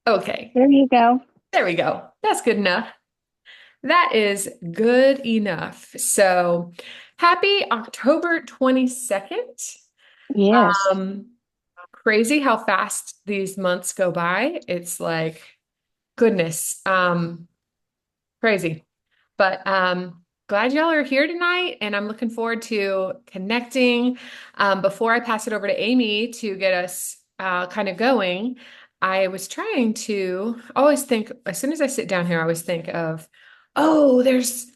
Okay, There you go. there we go. That's good enough. That is good enough. So happy October 22nd. Yes. Um, Crazy how fast these months go by. It's like, goodness, crazy. But glad y'all are here tonight, and I'm looking forward to connecting. Before I pass it over to Amy to get us kind of going, I was trying to always think, as soon as I sit down here, I always think of, oh, there's,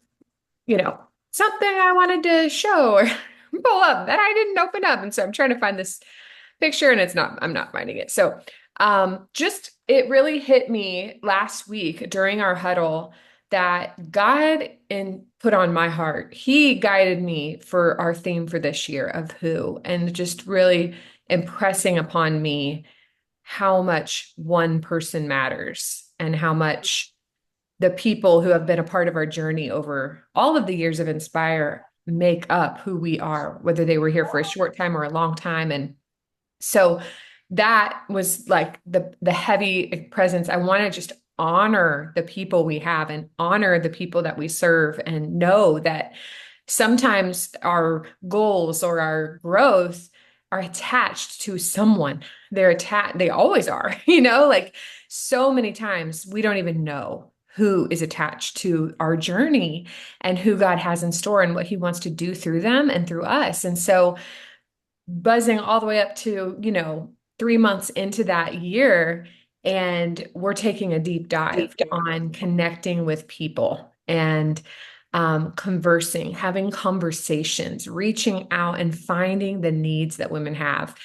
you know, something I wanted to show or pull up that I didn't open up. And so I'm trying to find this picture and I'm not finding it. So just it really hit me last week during our huddle that God put on my heart. He guided me for our theme for this year of who, and just really impressing upon me how much one person matters and how much the people who have been a part of our journey over all of the years of Inspire make up who we are, whether they were here for a short time or a long time. And so that was like the heavy presence. I want to just honor the people we have and honor the people that we serve and know that sometimes our goals or our growth are attached to someone. They always are, like so many times we don't even know who is attached to our journey and who God has in store and what he wants to do through them and through us. And so buzzing all the way up to, 3 months into that year, and we're taking a deep dive on connecting with people and conversing, having conversations, reaching out and finding the needs that women have.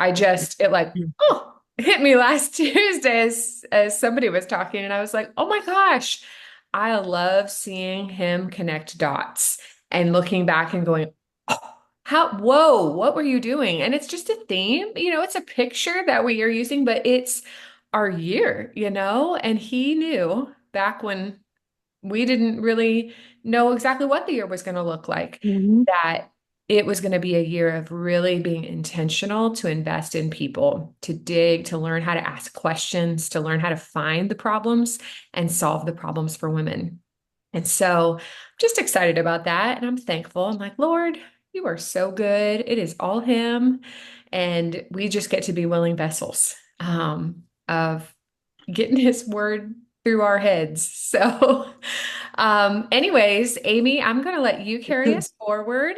It like, oh, hit me last Tuesday as somebody was talking, and I was like, oh my gosh, I love seeing him connect dots and looking back and going, whoa, what were you doing? And it's just a theme, it's a picture that we are using, but it's our year, and he knew back when we didn't really know exactly what the year was going to look like, Hmm. that it was going to be a year of really being intentional to invest in people, to dig, to learn how to ask questions, to learn how to find the problems and solve the problems for women. And so I'm just excited about that. And I'm thankful. I'm like, Lord, you are so good. It is all Him. And we just get to be willing vessels of getting His word through our heads. So, anyways, Amy, I'm going to let you carry us forward.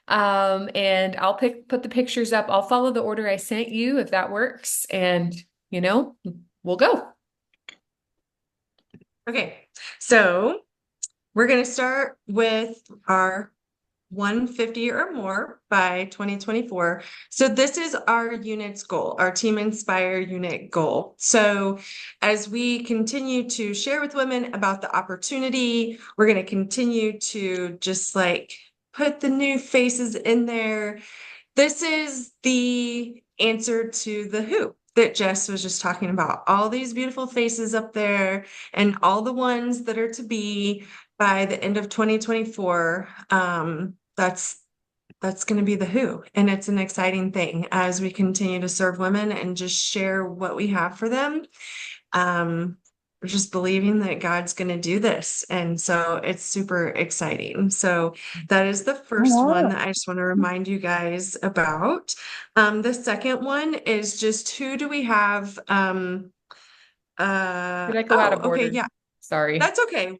And I'll put the pictures up. I'll follow the order I sent you if that works. And, you know, we'll go. Okay, so we're going to start with our 150 or more by 2024. So this is our unit's goal, our Team Inspire unit goal. So as we continue to share with women about the opportunity, we're going to continue to just like put the new faces in there. This is the answer to the who that Jess was just talking about. All these beautiful faces up there and all the ones that are to be by the end of 2024. That's going to be the who. And it's an exciting thing as we continue to serve women and just share what we have for them. We're just believing that God's going to do this. And so it's super exciting. So that is the first one Hello. that I just want to remind you guys about. The second one is just who do we have? Did I go out Oh, of okay. order? Yeah, Sorry. that's okay.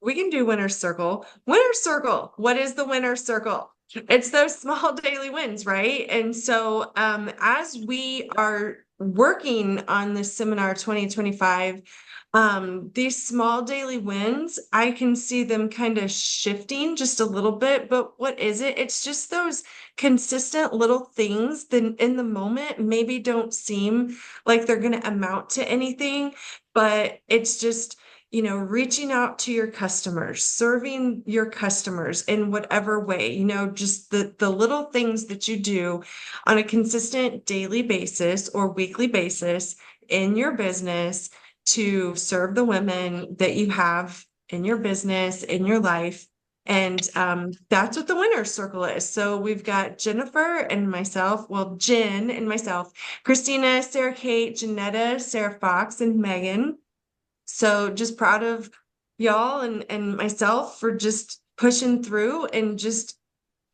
We can do winner's circle. Winner's circle. What is the winner's circle? It's those small daily wins, right? And so as we are working on this seminar 2025, these small daily wins, I can see them kind of shifting just a little bit, but what is it? It's just those consistent little things that in the moment maybe don't seem like they're going to amount to anything, but it's just reaching out to your customers, serving your customers in whatever way, just the little things that you do on a consistent daily basis or weekly basis in your business to serve the women that you have in your business, in your life. And that's what the winner's circle is. So we've got Jennifer and myself, well, Jen and myself, Christina, Sarah Kate, Janetta, Sarah Fox, and Megan. So just proud of y'all and myself for just pushing through and just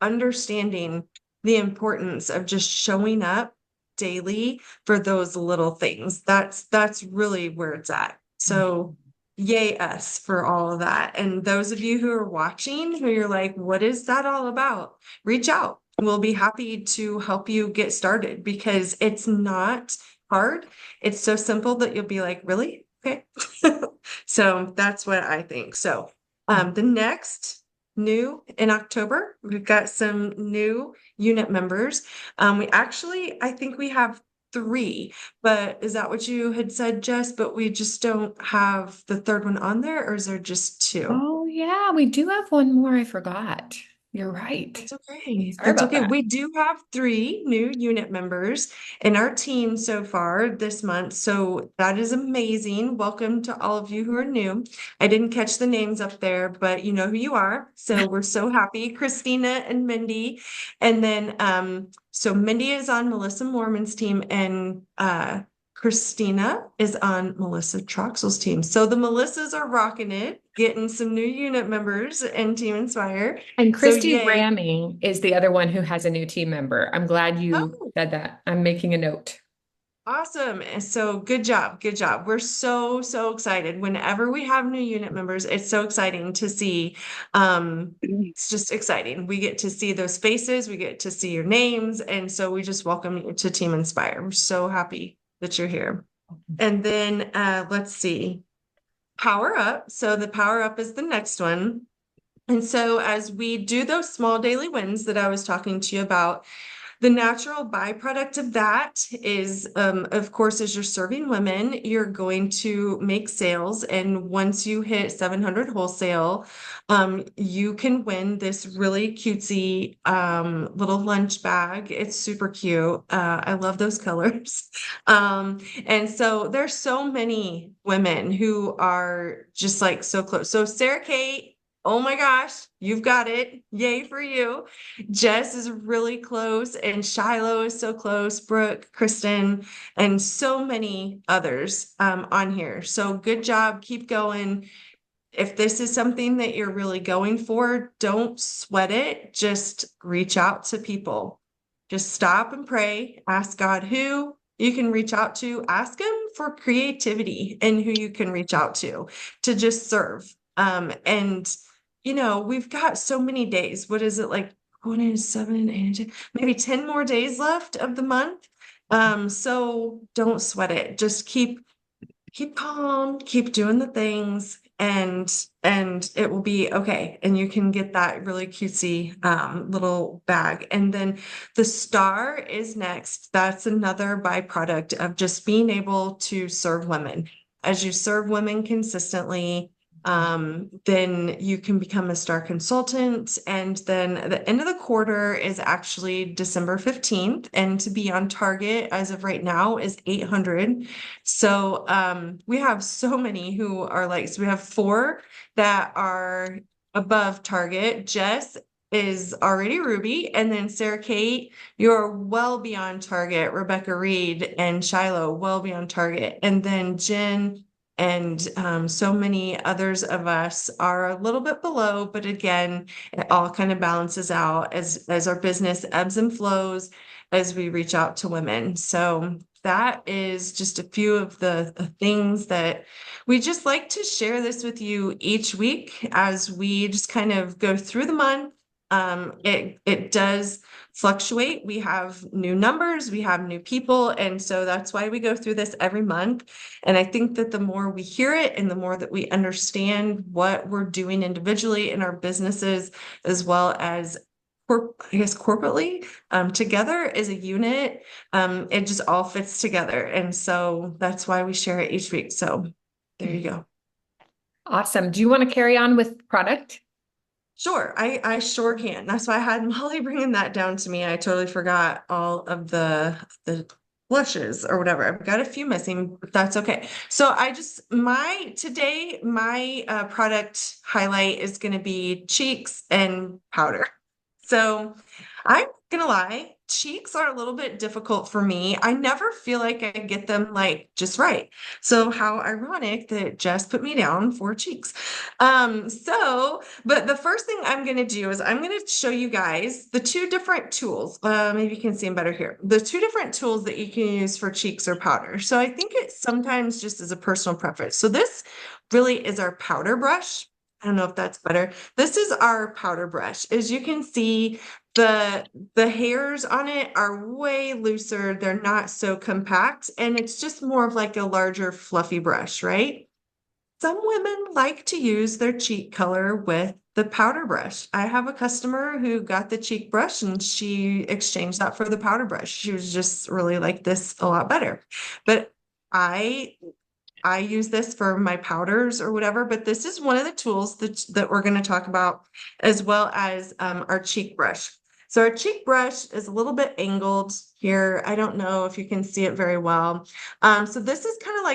understanding the importance of just showing up daily for those little things. That's really where it's at. So yay us for all of that. And those of you who are watching, who you're like, what is that all about? Reach out. We'll be happy to help you get started because it's not hard. It's so simple that you'll be like, really? Okay. So that's what I think. So the next new in October, we've got some new unit members. I think we have three, but is that what you had said, Jess? But we just don't have the third one on there, or is there just two? Oh, yeah, we do have one more. I forgot. You're right. That's okay. Sorry That's about okay. that. We do have three new unit members in our team so far this month. So that is amazing. Welcome to all of you who are new. I didn't catch the names up there, but you know who you are. So we're so happy. Christina and Mindy. And then so Mindy is on Melissa Mormon's team and Christina is on Melissa Troxel's team. So the Melissas are rocking it, getting some new unit members in Team Inspire. And So Christy yay. Ramming is the other one who has a new team member. I'm glad you Oh, said that. I'm making a note. awesome. And so good job. Good job. We're so excited. Whenever we have new unit members, it's so exciting to see. It's just exciting. We get to see those faces, we get to see your names. And so we just welcome you to Team Inspire. We're so happy that you're here. And then let's see. Power Up. So the Power Up is the next one. And so as we do those small daily wins that I was talking to you about, the natural byproduct of that is, of course, as you're serving women, you're going to make sales. And once you hit 700 wholesale, you can win this really cutesy little lunch bag. It's super cute. I love those colors. And so there's so many women who are just like so close. So Sarah Kate, oh my gosh, you've got it. Yay for you. Jess is really close, and Shiloh is so close, Brooke, Kristen, and so many others on here. So good job. Keep going. If this is something that you're really going for, don't sweat it. Just reach out to people. Just stop and pray. Ask God who you can reach out to. Ask Him for creativity and who you can reach out to just serve. And we've got so many days. What is it like? One is 7, 8, maybe 10 more days left of the month. So don't sweat it. Just keep calm, keep doing the things, and it will be okay. And you can get that really cutesy little bag. And then the star is next. That's another byproduct of just being able to serve women. As you serve women consistently, then you can become a star consultant. And then the end of the quarter is actually December 15th. And to be on target as of right now is 800. So we have so many who are like, so we have 4 that are above target. Jess is already Ruby, and then Sarah Kate, you're well beyond target. Rebecca Reed and Shiloh, well beyond target. And then Jen and so many others of us are a little bit below, but again, it all kind of balances out as our business ebbs and flows as we reach out to women. So that is just a few of the things that we just like to share this with you each week as we just kind of go through the month. It does fluctuate. We have new numbers, we have new people, and so that's why we go through this every month. And I think that the more we hear it and the more that we understand what we're doing individually in our businesses, as well as corporately, together as a unit, it just all fits together. And so that's why we share it each week. So there you go. Awesome. Do you want to carry on with product? Sure, I sure can. That's why I had Molly bringing that down to me. I totally forgot all of the blushes or whatever. I've got a few missing, but that's okay. So my product highlight is going to be cheeks and powder. So I'm gonna lie, cheeks are a little bit difficult for me. I never feel like I get them like just right. So how ironic that Jess put me down for cheeks. But the first thing I'm gonna do is I'm gonna show you guys the two different tools. Maybe you can see them better here. The two different tools that you can use for cheeks or powder. So I think it sometimes just as a personal preference. So this really is our powder brush. I don't know if that's better. This is our powder brush. As you can see, the the hairs on it are way looser. They're not so compact, and it's just more of like a larger fluffy brush, right? Some women like to use their cheek color with the powder brush. I have a customer who got the cheek brush and she exchanged that for the powder brush. She was just really like this a lot better. But I I use this for my powders or whatever, but this is one of the tools that we're going to talk about, as well as our cheek brush. So our cheek brush is a little bit angled here. I don't know if you can see it very well. So this is kind of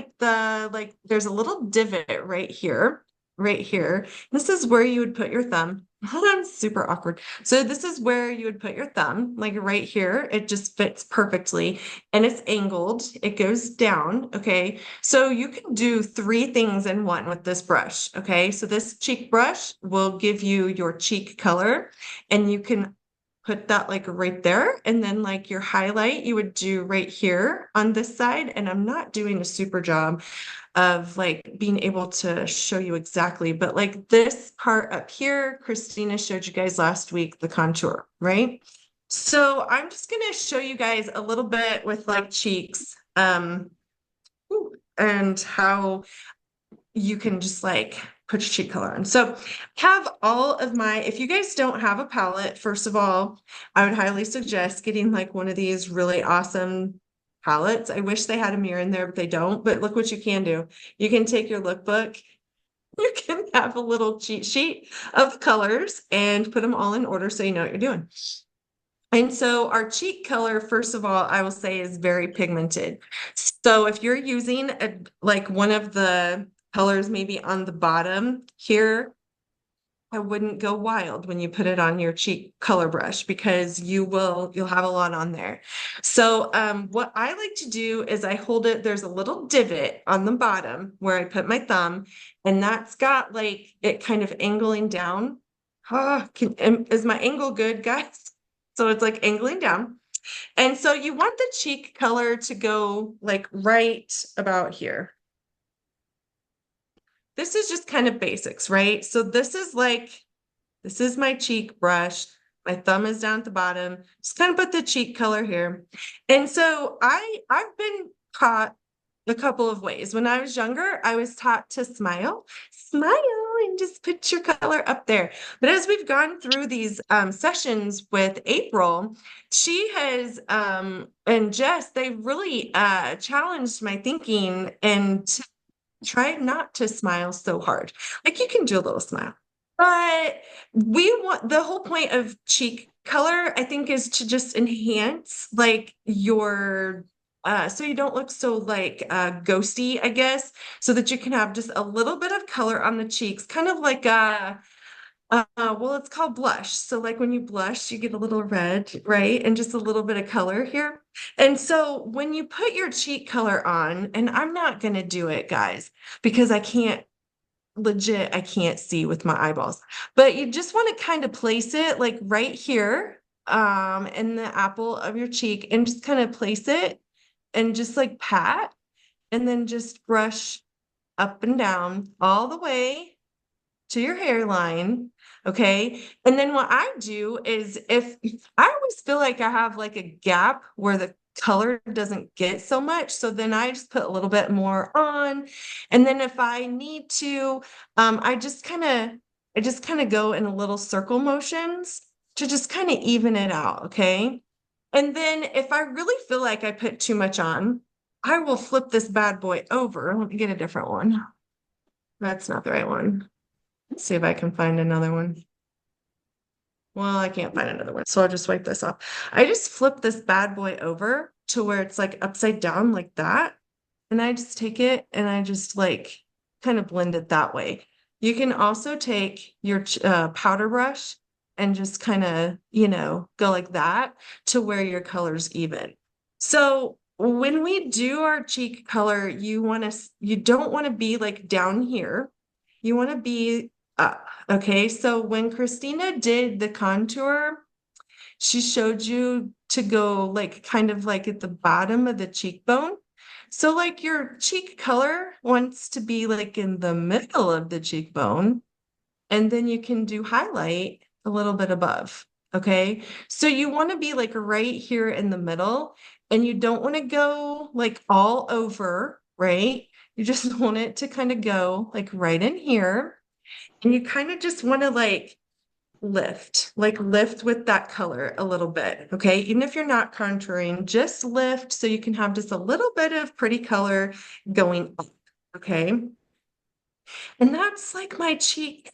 like there's a little divot right here, right here. This is where you would put your thumb. I'm super awkward. So this is where you would put your thumb, like right here. It just fits perfectly and it's angled. It goes down. Okay. So you can do three things in one with this brush. Okay. So this cheek brush will give you your cheek color and you can put that like right there. And then like your highlight, you would do right here on this side. And I'm not doing a super job of like being able to show you exactly, but like this part up here, Christina showed you guys last week, the contour, right? So I'm just going to show you guys a little bit with like cheeks. And how you can just like put your cheek color on. So have all of if you guys don't have a palette, first of all, I would highly suggest getting like one of these really awesome palettes. I wish they had a mirror in there, but they don't. But look what you can do. You can take your lookbook, you can have a little cheat sheet of colors and put them all in order so you know what you're doing. And so our cheek color, first of all, I will say is very pigmented. So if you're using like one of the colors maybe on the bottom here, I wouldn't go wild when you put it on your cheek color brush because you'll have a lot on there. So what I like to do is I hold it, there's a little divot on the bottom where I put my thumb, and that's got like it kind of angling down. Is my angle good, guys? So it's like angling down. And so you want the cheek color to go like right about here. This is just kind of basics, right? So this is my cheek brush. My thumb is down at the bottom. Just kind of put the cheek color here. And so I've been taught a couple of ways. When I was younger, I was taught to smile and just put your color up there. But as we've gone through these sessions with April, she has and Jess, they really challenged my thinking and try not to smile so hard. Like you can do a little smile, but we want the whole point of cheek color, I think, is to just enhance like your so you don't look so like ghosty, I guess, so that you can have just a little bit of color on the cheeks, kind of like well, it's called blush. So like when you blush, you get a little red, right? And just a little bit of color here. And so when you put your cheek color on, and I'm not going to do it, guys, because I can't see with my eyeballs. But you just want to kind of place it like right here, in the apple of your cheek and just kind of place it and just like pat and then just brush up and down all the way to your hairline. Okay. And then what I do is if I always feel like I have like a gap where the color doesn't get so much. So then I just put a little bit more on. And then if I need to, I just kind of go in a little circle motions to just kind of even it out. Okay. And then if I really feel like I put too much on, I will flip this bad boy over. Let me get a different one. That's not the right one. Let's see if I can find another one. Well, I can't find another one, so I'll just wipe this off. I just flip this bad boy over to where it's like upside down like that. And I just take it and I just like kind of blend it that way. You can also take your powder brush and just kind of, go like that to where your color's even. So when we do our cheek color, you don't want to be like down here. You want to be up. Okay. So when Christina did the contour, she showed you to go like kind of like at the bottom of the cheekbone. So like your cheek color wants to be like in the middle of the cheekbone, and then you can do highlight a little bit above. Okay. So you want to be like right here in the middle, and you don't want to go like all over, right? You just want it to kind of go like right in here. And you kind of just want to like lift with that color a little bit. Okay. Even if you're not contouring, just lift so you can have just a little bit of pretty color going up. Okay. And that's like my cheek.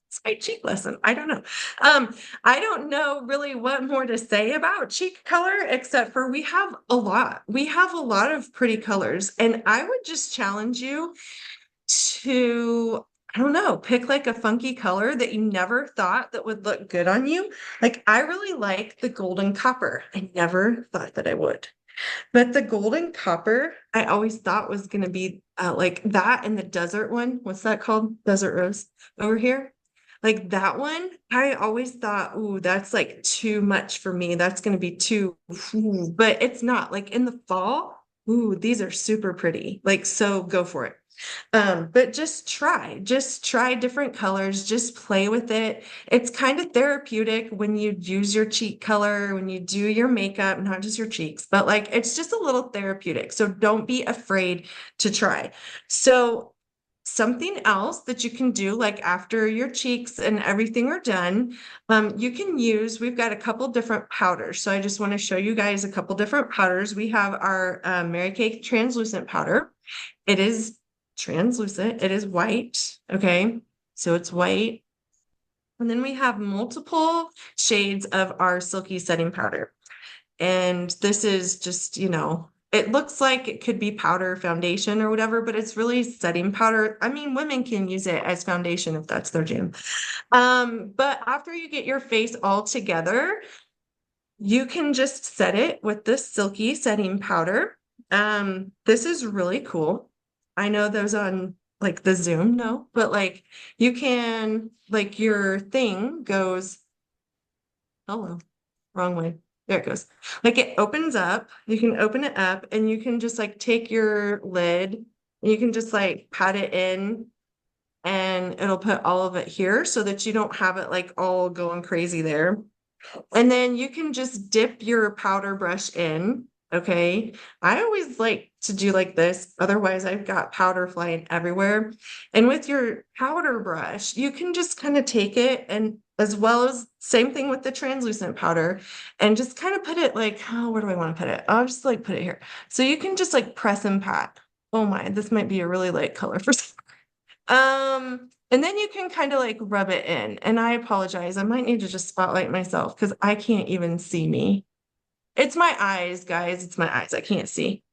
It's my cheek lesson. I don't know. I don't know really what more to say about cheek color, except for we have a lot. We have a lot of pretty colors. And I would just challenge you to, I don't know, pick like a funky color that you never thought that would look good on you. Like I really like the golden copper. I never thought that I would. But the golden copper, I always thought was going to be like that and the desert one. What's that called? Desert rose over here. Like that one, I always thought, ooh, that's like too much for me. That's going to be too, ooh, but it's not. Like in the fall, ooh, these are super pretty. Like, so go for it. But just try different colors, just play with it. It's kind of therapeutic when you use your cheek color, when you do your makeup, not just your cheeks, but like it's just a little therapeutic. So don't be afraid to try. So something else that you can do, like after your cheeks and everything are done, you can use, we've got a couple different powders. So I just want to show you guys a couple different powders. We have our Mary Kay translucent powder. It is translucent. It is white. Okay. So it's white. And then we have multiple shades of our silky setting powder. And this is just, it looks like it could be powder foundation or whatever, but it's really setting powder. I mean, women can use it as foundation if that's their jam. But after you get your face all together, you can just set it with this silky setting powder. This is really cool. I know those on like the Zoom, no, but like you can, like your thing goes, hello, wrong way. There it goes. Like it opens up, you can open it up and you can just like take your lid and you can just like pat it in and it'll put all of it here so that you don't have it like all going crazy there. And then you can just dip your powder brush in. Okay. I always like to do like this. Otherwise, I've got powder flying everywhere. And with your powder brush, you can just kind of take it and as well as same thing with the translucent powder and just kind of put it like, oh, where do I want to put it? I'll just like put it here. So you can just like press and pat. Oh my, this might be a really light color for some. And then you can kind of like rub it in. And I apologize. I might need to just spotlight myself because I can't even see me. It's my eyes, guys. It's my eyes. I can't see.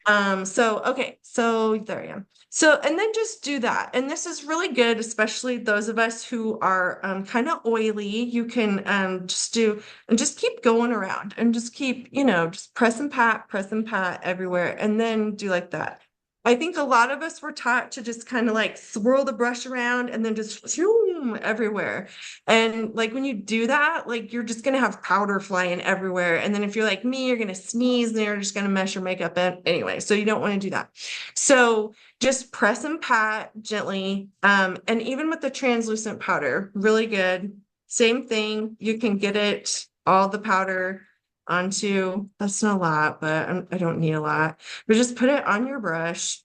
So okay, so there I am. So and then just do that. And this is really good, especially those of us who are kind of oily. You can just do and just keep going around and just keep, just press and pat everywhere, and then do like that. I think a lot of us were taught to just kind of like swirl the brush around and then just zoom everywhere. And like when you do that, like you're just gonna have powder flying everywhere. And then if you're like me, you're gonna sneeze and you're just gonna mess your makeup in anyway. So you don't want to do that. So just press and pat gently. And even with the translucent powder, really good. Same thing. You can get it all the powder onto, that's not a lot, but I don't need a lot, but just put it on your brush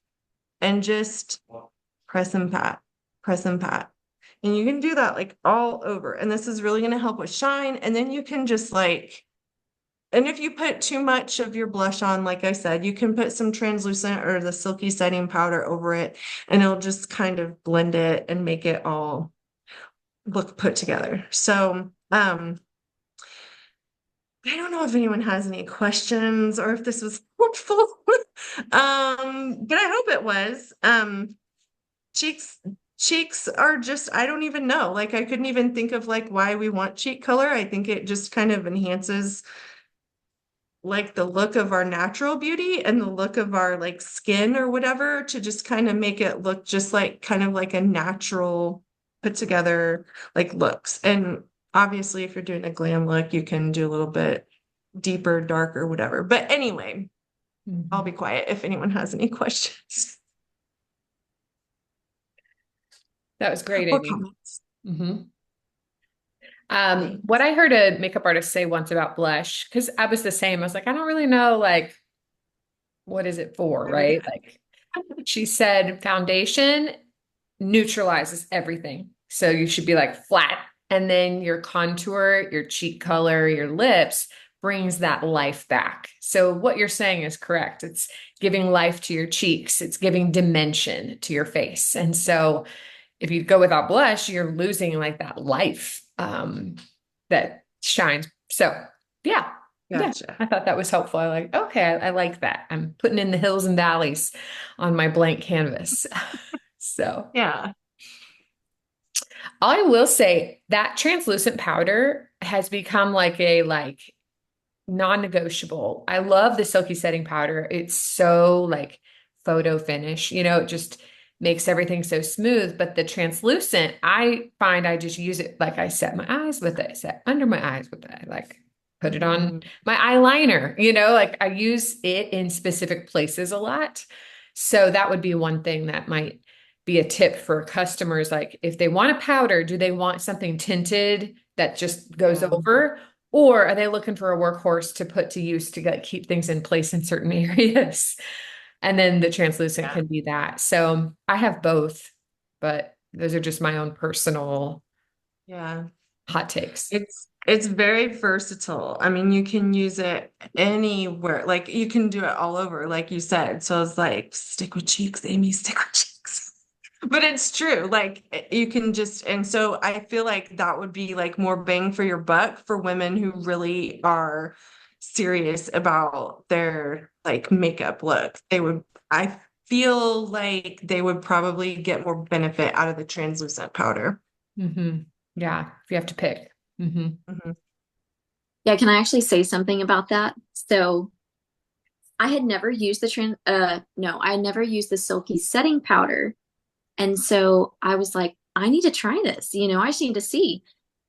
and just press and pat, press and pat. And you can do that like all over. And this is really going to help with shine. And then you can just like, and if you put too much of your blush on, like I said, you can put some translucent or the silky setting powder over it, and it'll just kind of blend it and make it all look put together. So, I don't know if anyone has any questions or if this was helpful. But I hope it was. Cheeks cheeks are just, I don't even know. Like I couldn't even think of like why we want cheek color. I think it just kind of enhances like the look of our natural beauty and the look of our like skin or whatever to just kind of make it look just like kind of like a natural put together like looks. And obviously if you're doing a glam look, you can do a little bit deeper, darker, whatever. But anyway, I'll be Mhm. quiet if anyone has any questions That was great, or Amy. comments. Hmm. What Thanks. I heard a makeup artist say once about blush, because I was the same. I was like, I don't really know, like, what is it for, I would right? Like, she said foundation neutralizes everything. So you should be like flat. And then your contour, your cheek color, your lips brings that life back. So what you're saying is correct. It's giving life to your cheeks, it's giving dimension to your face. And so if you go without blush, you're losing like that life that shines. So yeah, yeah, gotcha. I thought that was helpful. I like, okay, I like that. I'm putting in the hills and valleys on my blank canvas. So Yeah. I will say that translucent powder has become like non-negotiable. I love the silky setting powder. It's so like photo finish, it just makes everything so smooth. But the translucent, I find I just use it like I set my eyes with it, set under my eyes with it. I like put it on Mhm. my eyeliner, like I use it in specific places a lot. So that would be one thing that might be a tip for customers. Like if they want a powder, do they want something tinted that just goes Yeah. over? Or are they looking for a workhorse to put to use to keep things in place in certain areas? And then the translucent Yeah. can be that. So I have both, but those are just my own personal Yeah. hot takes. It's very versatile. I mean, you can use it anywhere. Like you can do it all over, like you said. So it's like stick with cheeks, Amy, stick with cheeks. But it's true. Like you can just, and so I feel like that would be like more bang for your buck for women who really are serious about their like makeup look. I feel like they would probably get more benefit out of the translucent powder. Hmm. Yeah, if you have to pick. Hmm. Mhm. Yeah, can I actually say something about that? So I had never used the no, I had never used the silky setting powder. And so I was like, I need to try this, I just need to see.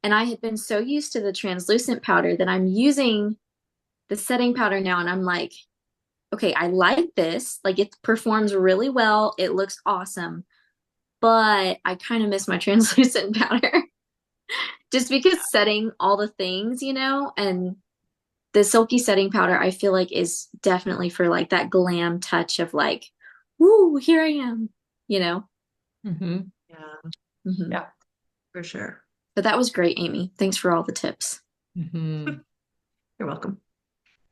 And I had been so used to the translucent powder that I'm using the setting powder now, and I'm like, okay, I like this. Like it performs really well. It looks awesome, but I kind of miss my translucent powder just because setting all the things, and the silky setting powder I feel like is definitely for like that glam touch of like, woo, here I am, you know. Hmm. Yeah, Hmm. Yeah. for sure. But that was great, Amy. Thanks for all the tips. Hmm. You're welcome.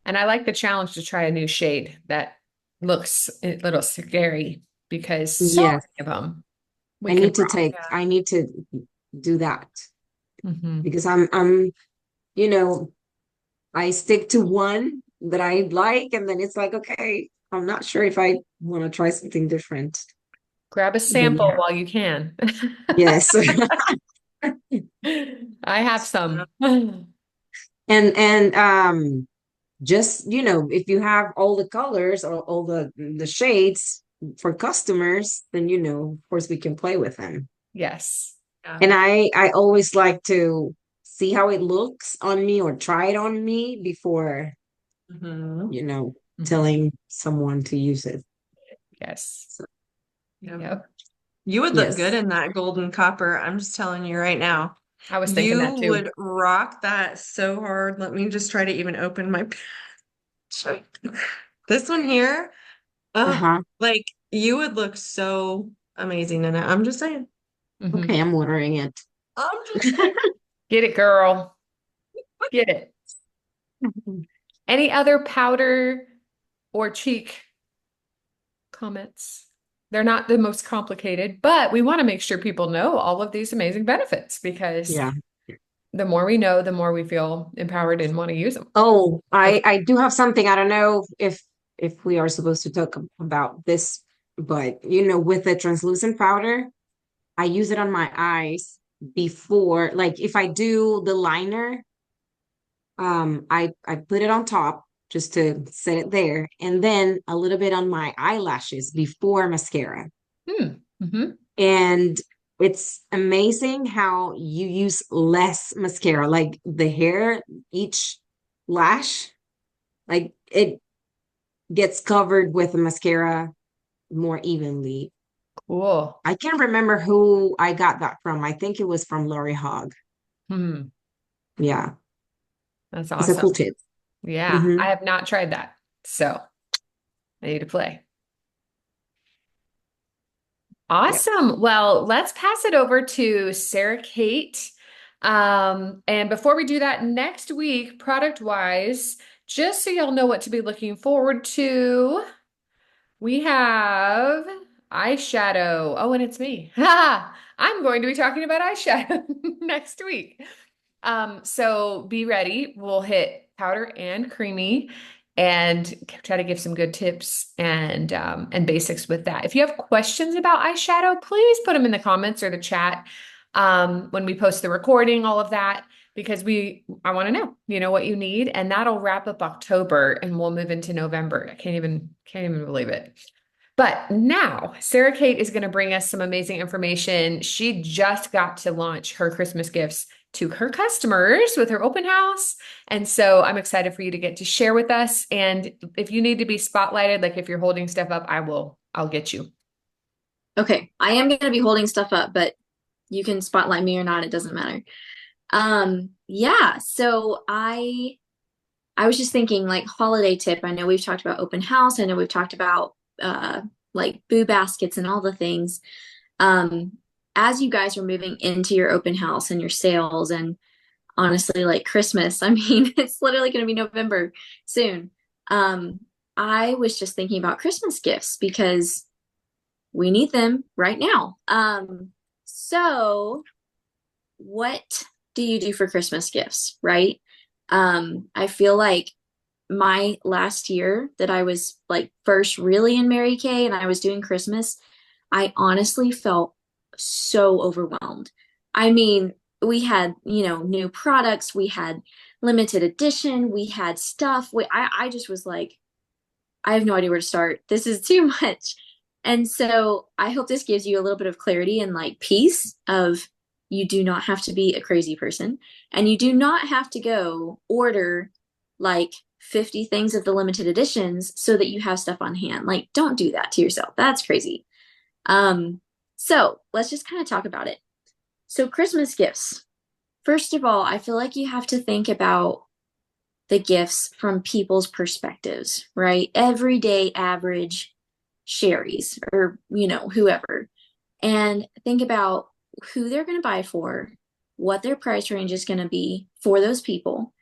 And I like the challenge to try a new shade that looks a little scary because so Yes, many of them we can rock. Yeah. I need to do that Hmm. because you know, I stick to one that I like, and then it's like, okay, I'm not sure if I want to try something different. Grab a But sample yeah, while you can. yes. I have some. And just, if you have all the colors or all the shades for customers, then of course we can play with them. Yes. Yeah. And I always like to see how it looks on me or try it on me before, Hmm. Mhm. telling someone to use it. Yes. So, Yeah. Yep. You would look good yes. in that golden copper. I'm just telling you right now. I was thinking You that too. would rock that so hard. Let me just try to even open my show you. This one here. Oh, Uh-huh. like you would look so amazing in it. I'm just saying. Hmm. Okay, I'm ordering it. I'm just saying. Get it, girl. Get it. Any other powder or cheek comments? They're not the most complicated, but we want to make sure people know all of these amazing benefits because Yeah. the more we know, the more we feel empowered and want to use them. Oh, Okay. I do have something. I don't know if we are supposed to talk about this, but with the translucent powder, I use it on my eyes before, like if I do the liner, I put it on top just to set it there, and then a little bit on my eyelashes before mascara. Mm-hmm. And it's amazing how you use less mascara, like the hair, each lash, like it gets covered with the mascara more evenly. Cool. I can't remember who I got that from. I think it was from Lori Hogg. Hmm. Yeah, That's it's a cool awesome. tip. Yeah, Hmm. I have not tried that. So I need to play. Yeah. Awesome. Well, let's pass it over to Sarah Kate. And before we do that, next week, product wise, just so y'all know what to be looking forward to, we have eyeshadow. Oh, and it's me. I'm going to be talking about eyeshadow next week. So be ready. We'll hit powder and creamy and try to give some good tips and basics with that. If you have questions about eyeshadow, please put them in the comments or the chat when we post the recording, all of that, because I want to know, what you need, and that'll wrap up October and we'll move into November. I can't even believe it. But now Sarah Kate is going to bring us some amazing information. She just got to launch her Christmas gifts to her customers with her open house. And so I'm excited for you to get to share with us. And if you need to be spotlighted, like if you're holding stuff up, I'll get you. Okay, I am going to be holding stuff up, but you can spotlight me or not, it doesn't matter. Yeah, so I was just thinking like holiday tip. I know we've talked about open house. I know we've talked about like boo baskets and all the things. Um, as you guys are moving into your open house and your sales and honestly like Christmas, I mean, it's literally going to be November soon. Um, I was just thinking about Christmas gifts because we need them right now. So what do you do for Christmas gifts, right? I feel like my last year that I was like first really in Mary Kay and I was doing Christmas, I honestly felt so overwhelmed. I mean, we had, new products, we had limited edition, we had stuff. I just was like, I have no idea where to start. This is too much. And so I hope this gives you a little bit of clarity and like peace of you do not have to be a crazy person and you do not have to go order like 50 things of the limited editions so that you have stuff on hand. Like, don't do that to yourself. That's crazy. So let's just kind of talk about it. So, Christmas gifts. First of all, I feel like you have to think about the gifts from people's perspectives, right? Everyday average Sherry's or, whoever. And think about who they're going to buy for, what their price range is going to be for those people,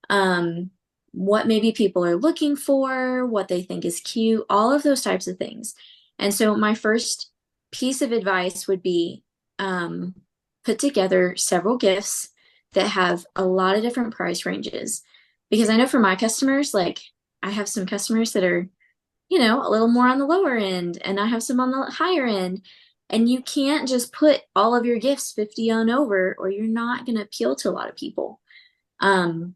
um, what maybe people are looking for, what they think is cute, all of those types of things. And so my first piece of advice would be um, put together several gifts that have a lot of different price ranges. Because I know for my customers, like I have some customers that are, a little more on the lower end, and I have some on the higher end. And you can't just put all of your gifts 50 on over, or you're not going to appeal to a lot of people. Um,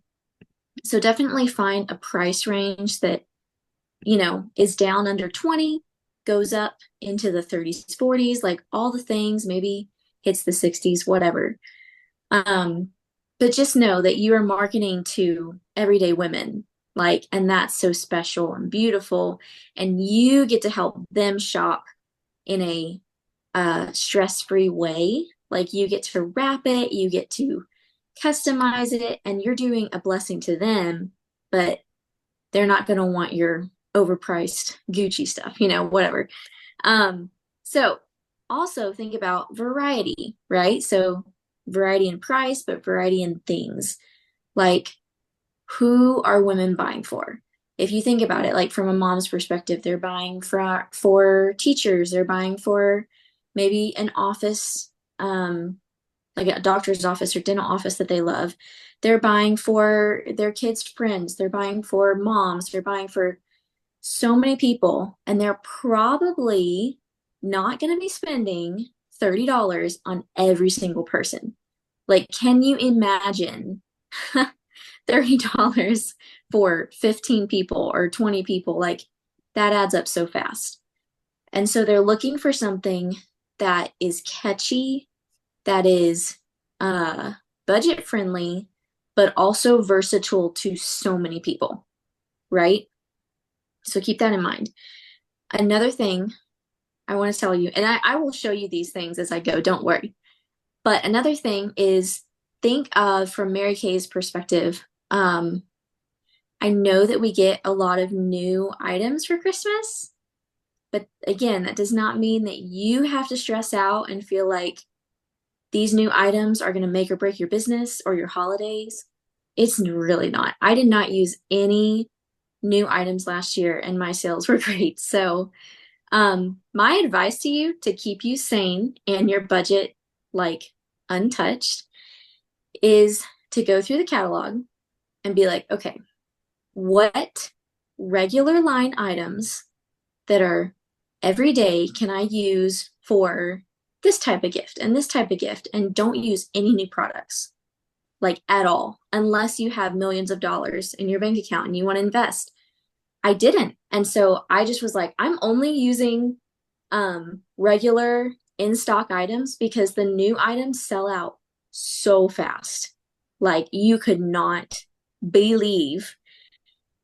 so definitely find a price range that, is down under 20, goes up into the 30s, 40s, like all the things, maybe hits the 60s, whatever. Um, but just know that you are marketing to everyday women, like, and that's so special and beautiful. And you get to help them shop in a stress-free way. Like you get to wrap it, you get to customize it, and you're doing a blessing to them, but they're not going to want your overpriced Gucci stuff, whatever. So also think about variety, right? So variety in price, but variety in things. Like who are women buying for? If you think about it, like from a mom's perspective, they're buying for teachers, they're buying for maybe an office like a doctor's office or dental office that they love. They're buying for their kids' friends, they're buying for moms, they're buying for so many people, and they're probably not going to be spending $30 on every single person. Like, can you imagine $30 for 15 people or 20 people? Like, that adds up so fast. And so they're looking for something that is catchy, that is uh, budget friendly, but also versatile to so many people, right? So keep that in mind. Another thing I want to tell you, and I will show you these things as I go, don't worry. But another thing is think of from Mary Kay's perspective. I know that we get a lot of new items for Christmas, but again, that does not mean that you have to stress out and feel like these new items are going to make or break your business or your holidays. It's really not. I did not use any new items last year and my sales were great. So, my advice to you to keep you sane and your budget like untouched is to go through the catalog and be like, okay, what regular line items that are every day can I use for this type of gift and this type of gift? And don't use any new products like at all, unless you have millions of dollars in your bank account and you want to invest. I didn't. And so I just was like, I'm only using regular in stock items because the new items sell out so fast. Like you could not believe.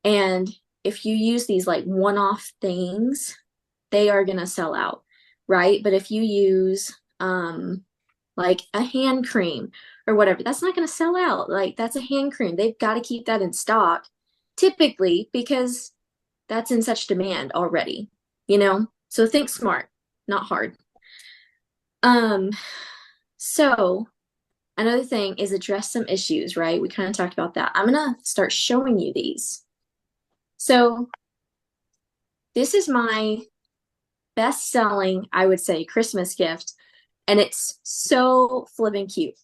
And if you use these like one-off things, they are going to sell out, right? But if you use like a hand cream or whatever, that's not going to sell out. Like that's a hand cream. They've got to keep that in stock typically because that's in such demand already, you know? So think smart, not hard. Um, so another thing is address some issues, right? We kind of talked about that. I'm gonna start showing you these. So this is my best selling, I would say, Christmas gift, and it's so flippin' cute.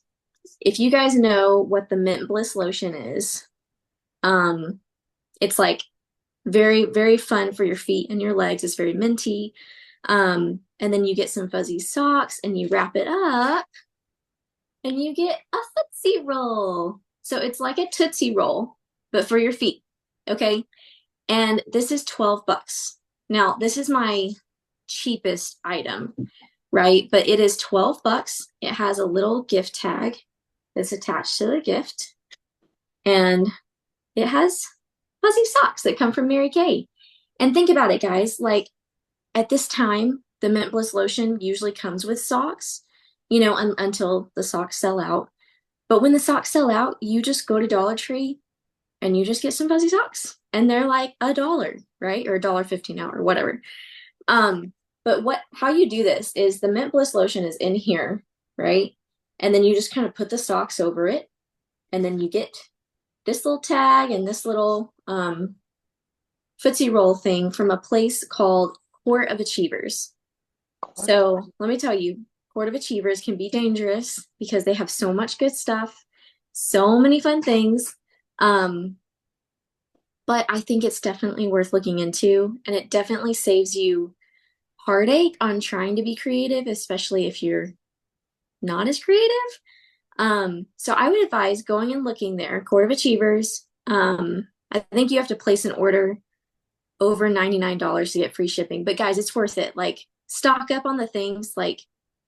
If you guys know what the Mint Bliss lotion is, um, it's like very, very fun for your feet and your legs. It's very minty. And then you get some fuzzy socks and you wrap it up and you get a Tootsie Roll. So it's like a Tootsie Roll, but for your feet. Okay. And this is 12 bucks. Now, this is my cheapest item, right? But it is 12 bucks. It has a little gift tag that's attached to the gift. And it has fuzzy socks that come from Mary Kay. And think about it, guys. Like at this time, the Mint Bliss lotion usually comes with socks, you know, until the socks sell out. But when the socks sell out, you just go to Dollar Tree and you just get some fuzzy socks. And they're like $1, right? Or $1.50 now or whatever. But how you do this is the Mint Bliss lotion is in here, right? And then you just kind of put the socks over it. And then you get this little tag and this little Footsie Roll thing from a place called Court of Achievers. So let me tell you, Court of Achievers can be dangerous because they have so much good stuff, so many fun things. But I think it's definitely worth looking into, and it definitely saves you heartache on trying to be creative, especially if you're not as creative. So I would advise going and looking there, Court of Achievers. I think you have to place an order over $99 to get free shipping. But guys, it's worth it. Like stock up on the things like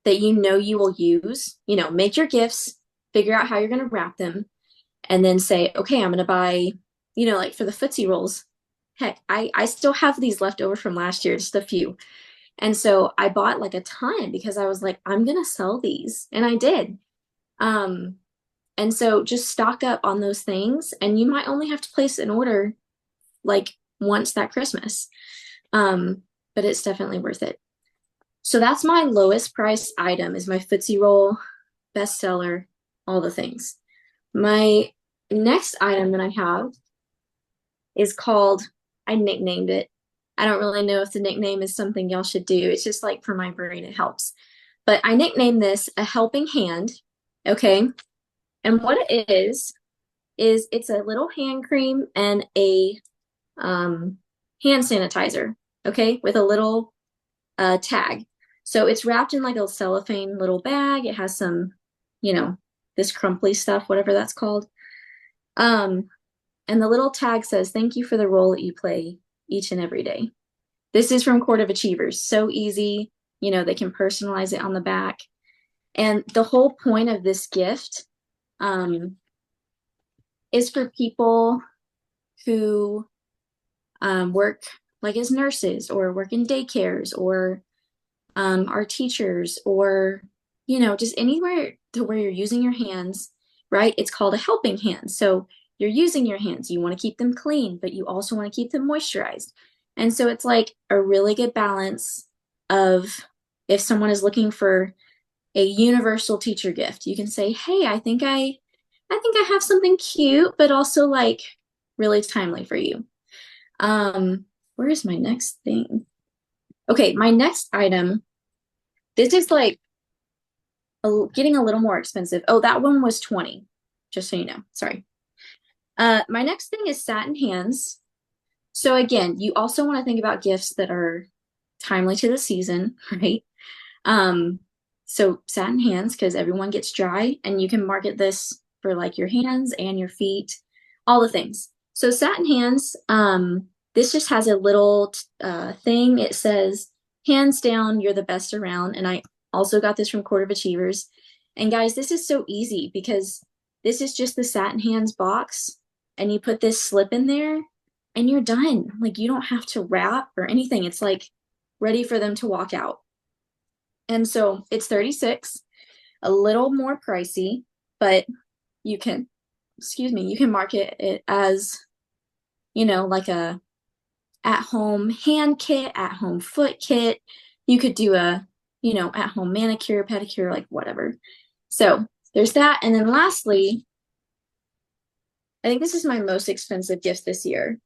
that you know you will use, you know, make your gifts, figure out how you're going to wrap them, and then say, okay, I'm going to buy, you know, like for the Footsie Rolls. Heck, I still have these left over from last year, just a few. And so I bought like a ton because I was like, I'm going to sell these. And I did. And so just stock up on those things, and you might only have to place an order like once that Christmas. But it's definitely worth it. So that's my lowest price item is my Footsie Roll, bestseller, all the things. My next item that I have is called, I nicknamed it. I don't really know if the nickname is something y'all should do. It's just like for my brain, it helps. But I nicknamed this a helping hand. Okay. And what it is it's a little hand cream and a um, hand sanitizer, okay, with a little tag. So it's wrapped in like a cellophane little bag. It has some, you know, this crumply stuff, whatever that's called. Um, and the little tag says, "Thank you for the role that you play each and every day." This is from Court of Achievers. So easy. They can personalize it on the back. And the whole point of this gift um, is for people who work like as nurses or work in daycares or are teachers or, just anywhere to where you're using your hands, right? It's called a helping hand. So you're using your hands. You want to keep them clean, but you also want to keep them moisturized. And so it's like a really good balance of if someone is looking for a universal teacher gift, you can say, "Hey, I think I have something cute, but also like really timely for you." Where is my next thing? Okay, my next item. This is like getting a little more expensive. Oh, that one was 20, just so you know. Sorry. My next thing is satin hands. So again, you also want to think about gifts that are timely to the season, right? Um, so satin hands, because everyone gets dry, and you can market this for like your hands and your feet, all the things. So satin hands, this just has a little thing. It says, "Hands down, you're the best around." And I also got this from Court of Achievers. And guys, this is so easy because this is just the satin hands box, and you put this slip in there, and you're done. Like you don't have to wrap or anything. It's like ready for them to walk out. And so it's 36, a little more pricey, but you can, you can market it as, like a at-home hand kit, at-home foot kit. You could do a, at-home manicure, pedicure, like whatever. So there's that. And then lastly, I think this is my most expensive gift this year.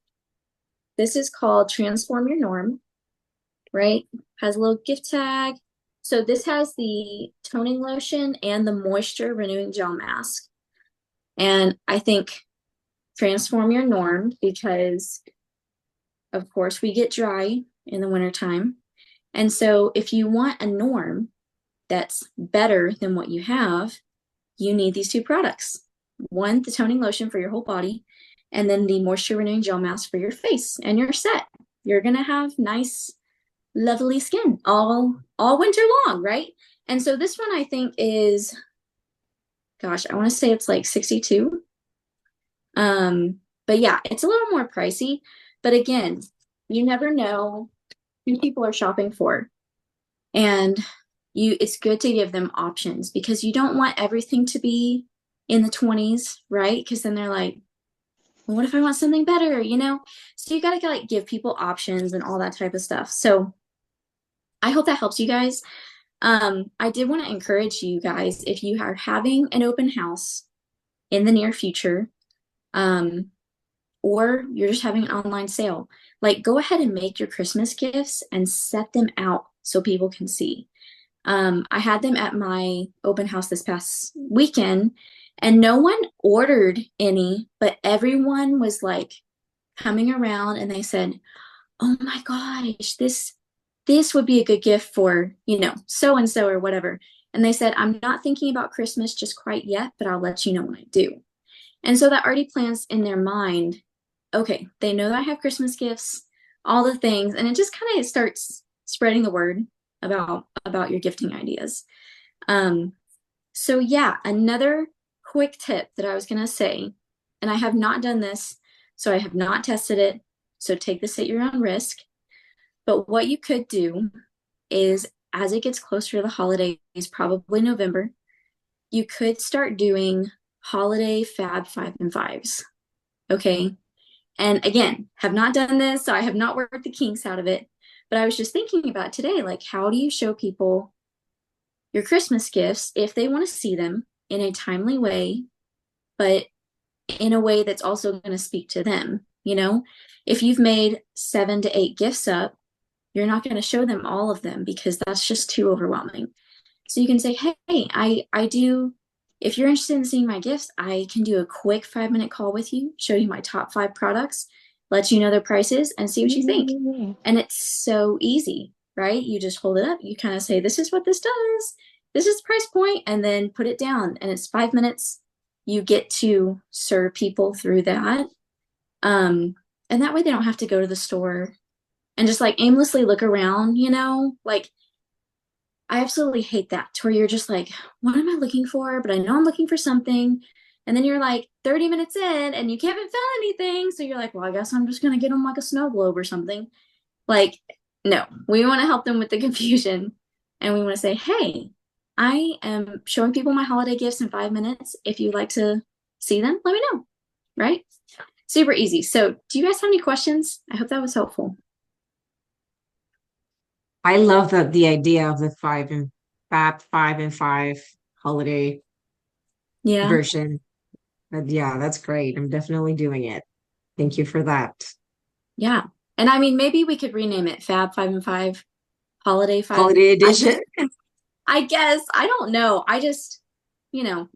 This is called Transform Your Norm, right? Has a little gift tag. So this has the toning lotion and the moisture renewing gel mask. And I think transform your norm because of course we get dry in the wintertime. And so if you want a norm that's better than what you have, you need these two products. One, the toning lotion for your whole body, and then the moisture renewing gel mask for your face, and you're set. You're gonna have nice, lovely skin all winter long, right? And so this one I think is, gosh, I want to say it's like 62. But yeah, it's a little more pricey. But again, you never know who people are shopping for. And it's good to give them options because you don't want everything to be in the 20s, right? Because then they're like, "Well, what if I want something better?" So you gotta like give people options and all that type of stuff. So I hope that helps you guys. I did want to encourage you guys, if you are having an open house in the near future, or you're just having an online sale, like go ahead and make your Christmas gifts and set them out so people can see. I had them at my open house this past weekend, and no one ordered any, but everyone was like coming around and they said, "Oh my gosh, this would be a good gift for, so and so or whatever." And they said, "I'm not thinking about Christmas just quite yet, but I'll let you know when I do." And so that already plants in their mind, okay, they know that I have Christmas gifts, all the things, and it just kind of starts spreading the word about your gifting ideas. So yeah, another quick tip that I was gonna say, and I have not done this, so I have not tested it, so take this at your own risk. But what you could do is, as it gets closer to the holidays, probably November, you could start doing holiday Fab Five and Fives. Okay. And again, have not done this, so I have not worked the kinks out of it. But I was just thinking about today, like, how do you show people your Christmas gifts if they want to see them in a timely way, but in a way that's also going to speak to them? If you've made 7 to 8 gifts up, you're not going to show them all of them because that's just too overwhelming. So you can say, "Hey, I do, if you're interested in seeing my gifts, I can do a quick 5-minute call with you, show you my top 5 products, let you know their prices, and see what you think. And it's so easy, right? You just hold it up, you kind of say, this is what this does, this is the price point, and then put it down. And it's 5 minutes. You get to serve people through that. And that way they don't have to go to the store and just like aimlessly look around, like I absolutely hate that to where you're just like, what am I looking for? But I know I'm looking for something. And then you're like 30 minutes in and you haven't found anything. So you're like, well, I guess I'm just going to get them like a snow globe or something. Like, no, we want to help them with the confusion. And we want to say, hey, I am showing people my holiday gifts in 5 minutes. If you'd like to see them, let me know. Right? Super easy. So, do you guys have any questions? I hope that was helpful. I love the idea of the 5 and 5 holiday Yeah. version. But yeah, that's great. I'm definitely doing it. Thank you for that. Yeah. And I mean, maybe we could rename it Fab 5 and 5, Holiday 5 and Holiday I edition. I guess. I don't know. I just,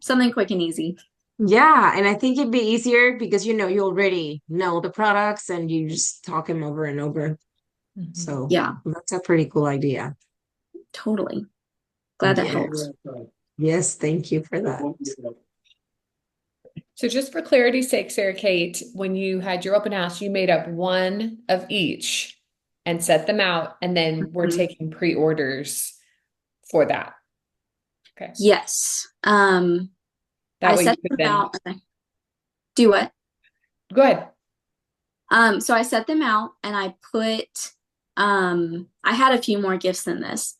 something quick and easy. Yeah, and I think it'd be easier because you already know the products and you just talk them over and over. Mhm. So Yeah, that's a pretty cool idea. totally. Glad that helps. Yes. Yes, thank you for that. So just for clarity's sake, Sarah Kate, when you had your open house, you made up one of each and set them out, and then we're Mhm. taking pre-orders for that. Okay. Yes. That I way you set could them then out. Do what? go ahead. So I set them out and I put, I had a few more gifts than this,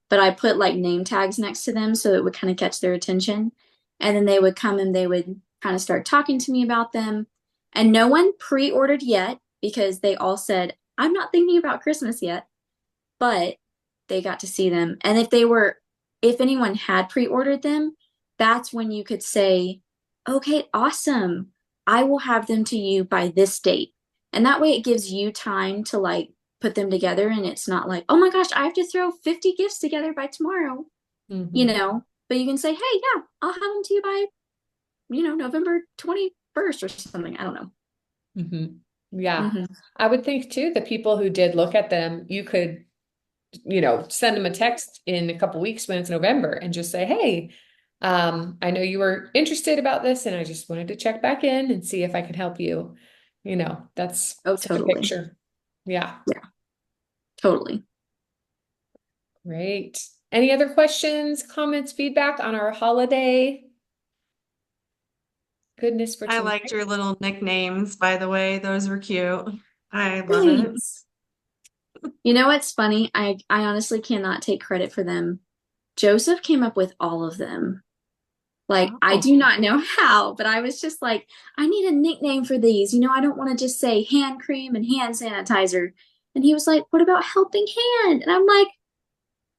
but I put like name tags next to them so it would kind of catch their attention. And then they would come and they would kind of start talking to me about them. And no one pre-ordered yet because they all said, I'm not thinking about Christmas yet, but they got to see them. And if anyone had pre-ordered them, that's when you could say, okay, awesome. I will have them to you by this date. And that way it gives you time to like put them together and it's not like, oh my gosh, I have to throw 50 gifts together by tomorrow, Mhm. but you can say, hey, yeah, I'll have them to you by, November 21st or something. I don't know. Mhm. Yeah. Hmm. I would think too, the people who did look at them, you could, send them a text in a couple weeks when it's November and just say, hey, I know you were interested about this and I just wanted to check back in and see if I could help you. That's Oh, such a totally. picture. Yeah. Yeah, totally. Great. Any other questions, comments, feedback on our holiday goodness for I liked tonight? your little nicknames, by the way. Those were cute. I love it. Thanks. You know what's funny? I honestly cannot take credit for them. Joseph came up with all of them. Like, I Oh, do not know how, but I was just like, I need a nickname for these. I don't want to just say hand cream and hand sanitizer. And he was like, what about helping hand? And I'm like,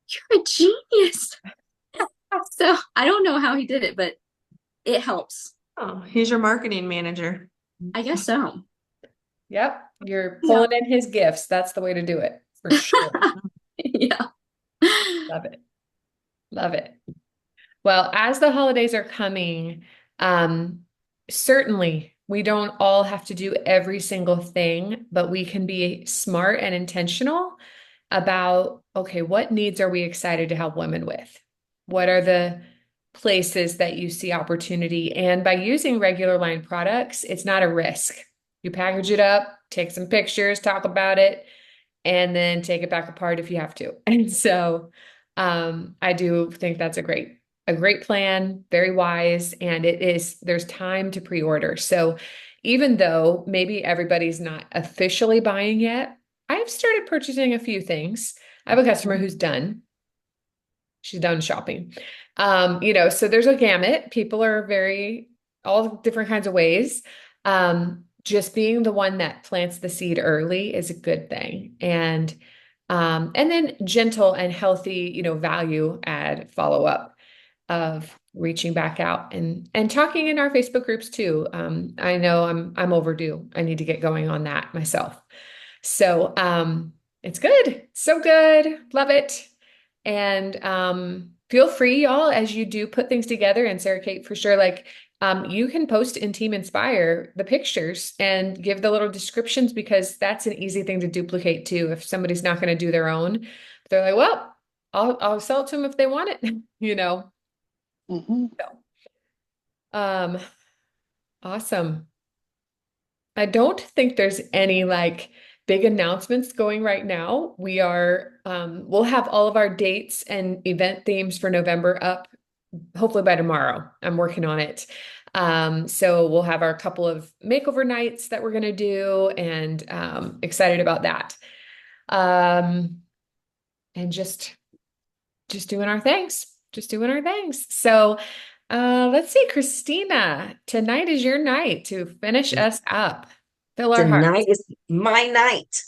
you're a genius. So I don't know how he did it, but it helps. oh, he's your marketing manager. I guess so. Yep. You're Yeah. pulling in his gifts. That's the way to do it for sure. Yeah. Love it. Love it. Well, as the holidays are coming, um, certainly we don't all have to do every single thing, but we can be smart and intentional about, okay, what needs are we excited to help women with? What are the places that you see opportunity? And by using regular line products, it's not a risk. You package it up, take some pictures, talk about it, and then take it back apart if you have to. And so I do think that's a great plan, very wise, and there's time to pre-order. So even though maybe everybody's not officially buying yet, I've started purchasing a few things. I have a customer who's done. She's done shopping. So there's a gamut. People are very all different kinds of ways. Just being the one that plants the seed early is a good thing. And then gentle and healthy, value add follow up of reaching back out and talking in our Facebook groups too. I know I'm overdue. I need to get going on that myself. So it's good. So good. Love it. And feel free, y'all, as you do put things together, and Sarah Kate for sure, like you can post in Team Inspire the pictures and give the little descriptions because that's an easy thing to duplicate too. If somebody's not going to do their own, they're like, well, I'll sell it to them if they want it, you know. Mhm. So, um, awesome. I don't think there's any like big announcements going right now. We'll have all of our dates and event themes for November up hopefully by tomorrow. I'm working on it. So we'll have our couple of makeover nights that we're going to do and excited about that. Um, and just doing our things, just doing our things. So let's see, Christina, tonight is your night to finish us up. Fill our Tonight hearts. is my night.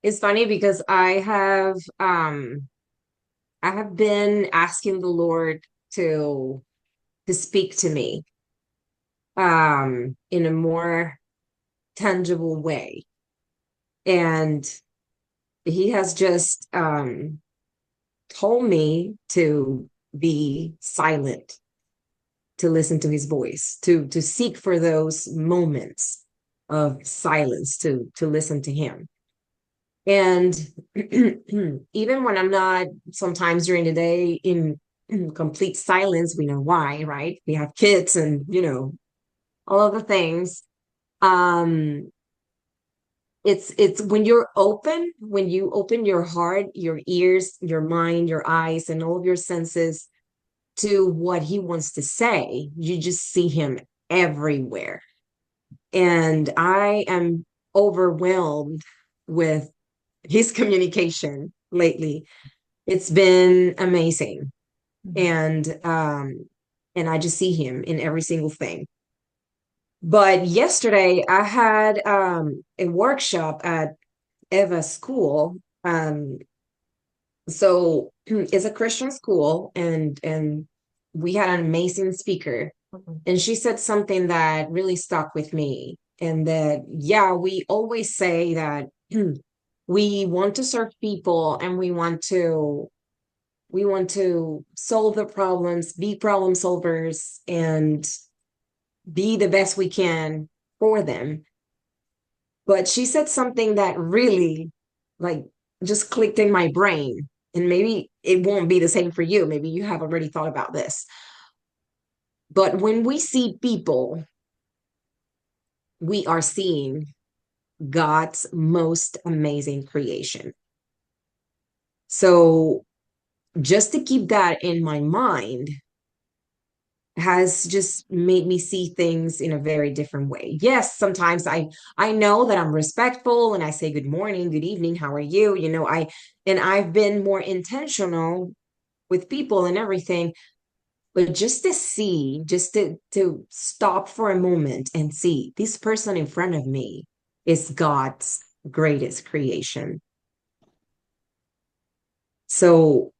It's funny because I have been asking the Lord to speak to me in a more tangible way. And he has just told me to be silent, to listen to his voice, to seek for those moments of silence, to listen to him. And even when I'm not sometimes during the day in complete silence, we know why, right? We have kids and, all of the things. Um, it's when you open your heart, your ears, your mind, your eyes, and all of your senses to what he wants to say, you just see him everywhere. And I am overwhelmed with his communication lately. It's been amazing. And I just see him in every single thing. But yesterday I had a workshop at Eva's school. So it's a Christian school, and we had an amazing speaker. And she said something that really stuck with me. And that, yeah, we always say that we want to serve people and we want to solve the problems, be problem solvers, and be the best we can for them. But she said something that really like just clicked in my brain. And maybe it won't be the same for you. Maybe you have already thought about this. But when we see people, we are seeing God's most amazing creation. So just to keep that in my mind has just made me see things in a very different way. Yes, sometimes I know that I'm respectful and I say good morning, good evening, how are you? I've been more intentional with people and everything, but just to stop for a moment and see this person in front of me is God's greatest creation. So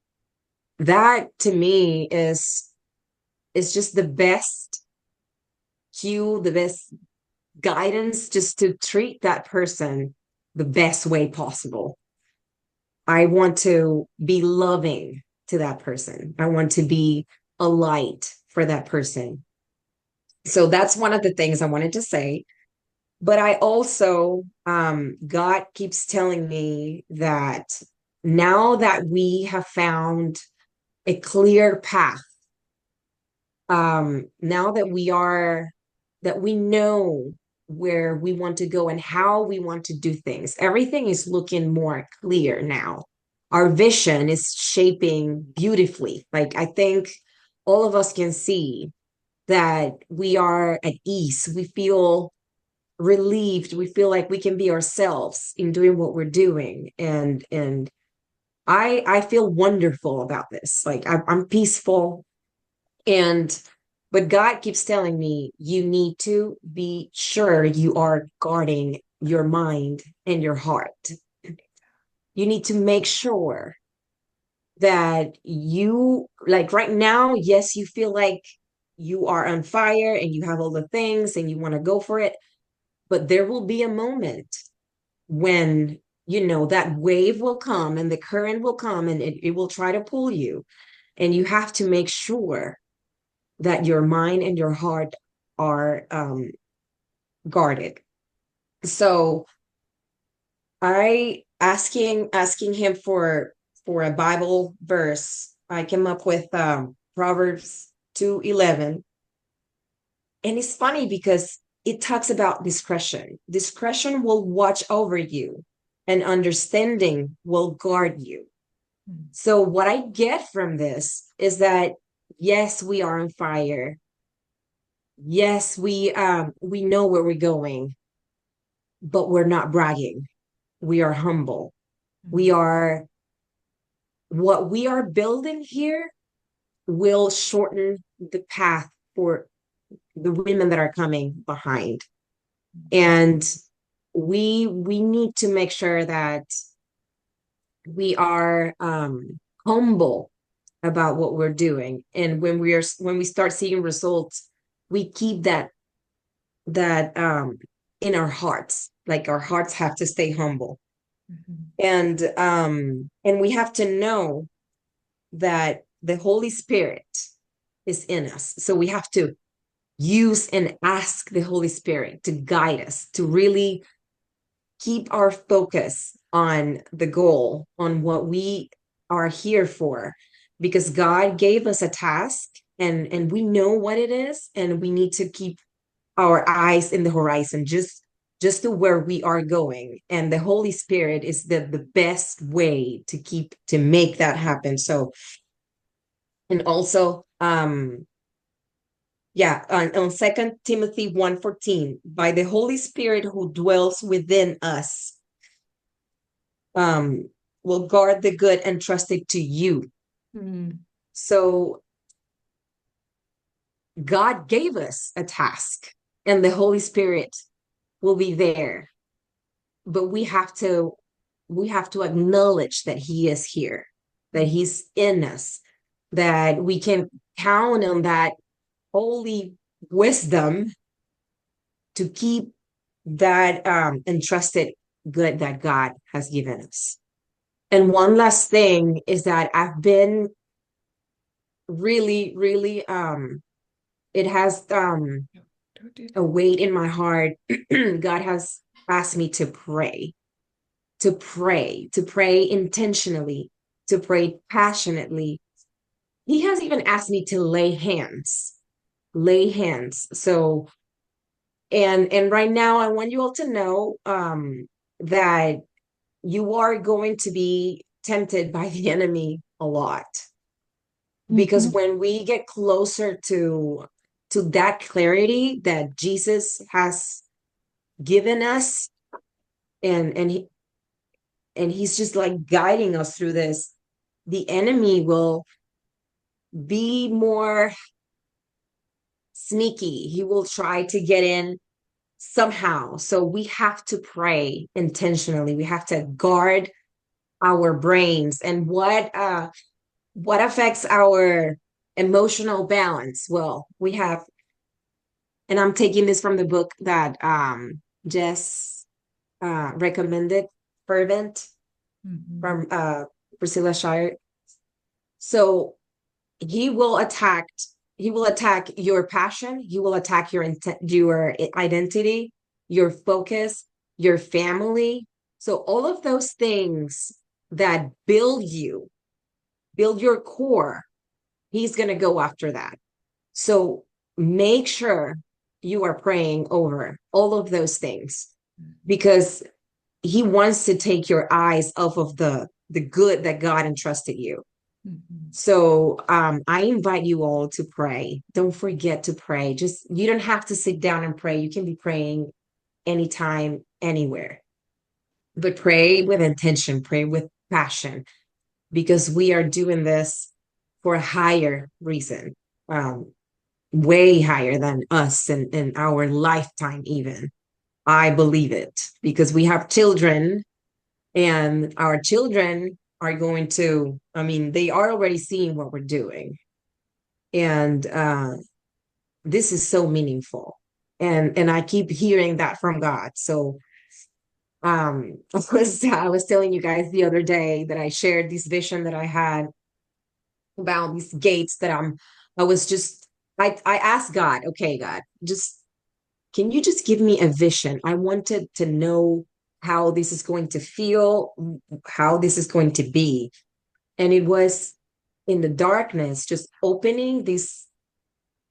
that to me is just the best cue, the best guidance, just to treat that person the best way possible. I want to be loving to that person. I want to be a light for that person. So that's one of the things I wanted to say. But I also, God keeps telling me that now that we have found a clear path, now that we know where we want to go and how we want to do things, everything is looking more clear now. Our vision is shaping beautifully. Like, I think all of us can see that we are at ease. We feel relieved. We feel like we can be ourselves in doing what we're doing. And I feel wonderful about this. Like, I'm peaceful. And but God keeps telling me, you need to be sure you are guarding your mind and your heart. You need to make sure that you, like right now, yes, you feel like you are on fire and you have all the things and you want to go for it, but there will be a moment when that wave will come and the current will come and it will try to pull you. And you have to make sure that your mind and your heart are guarded. So asking him for a Bible verse, I came up with Proverbs 2:11. And it's funny because it talks about discretion. Discretion will watch over you, and understanding will guard you. So what I get from this is that yes, we are on fire. Yes, we know where we're going, but we're not bragging. We are humble. We are what we are building here will shorten the path for the women that are coming behind. And we need to make sure that we are humble about what we're doing. And when we start seeing results, we keep that in our hearts. Like our hearts have to stay humble. And we have to know that the Holy Spirit is in us. So we have to use and ask the Holy Spirit to guide us, to really keep our focus on the goal, on what we are here for, because God gave us a task and we know what it is, and we need to keep our eyes in the horizon, just to where we are going. And the Holy Spirit is the best way to make that happen. So, and also yeah, on 2 Timothy 1:14, by the Holy Spirit who dwells within us, um, will guard the good entrusted to you. So God gave us a task, and the Holy Spirit will be there. But we have to acknowledge that He is here, that He's in us, that we can count on that holy wisdom to keep that entrusted good that God has given us. And one last thing is that I've been really, really it has a weight in my heart. God has asked me to pray intentionally, to pray passionately. He has even asked me to lay hands. So, and right now I want you all to know that you are going to be tempted by the enemy a lot, because when we get closer to that clarity that Jesus has given us, and he's just like guiding us through this, the enemy will be more sneaky. He will try to get in somehow. So we have to pray intentionally. We have to guard our brains. And what affects our emotional balance? Well, we have, and I'm taking this from the book that Jess recommended, Fervent, from Priscilla Shire. So he will attack your passion, he will attack your identity, your focus, your family. So all of those things that build your core, he's going to go after that. So make sure you are praying over all of those things, because he wants to take your eyes off of the good that God entrusted you. So I invite you all to pray. Don't forget to pray. Just, you don't have to sit down and pray. You can be praying anytime, anywhere. But pray with intention, pray with passion, because we are doing this for a higher reason, way higher than us and our lifetime even. I believe it, because we have children, and our children are going to, I mean, they are already seeing what we're doing. And this is so meaningful. And I keep hearing that from God. So I was telling you guys the other day that I shared this vision that I had about these gates that I was just I asked God, okay, God, just can you just give me a vision? I wanted to know how this is going to feel, how this is going to be. And it was in the darkness, just opening these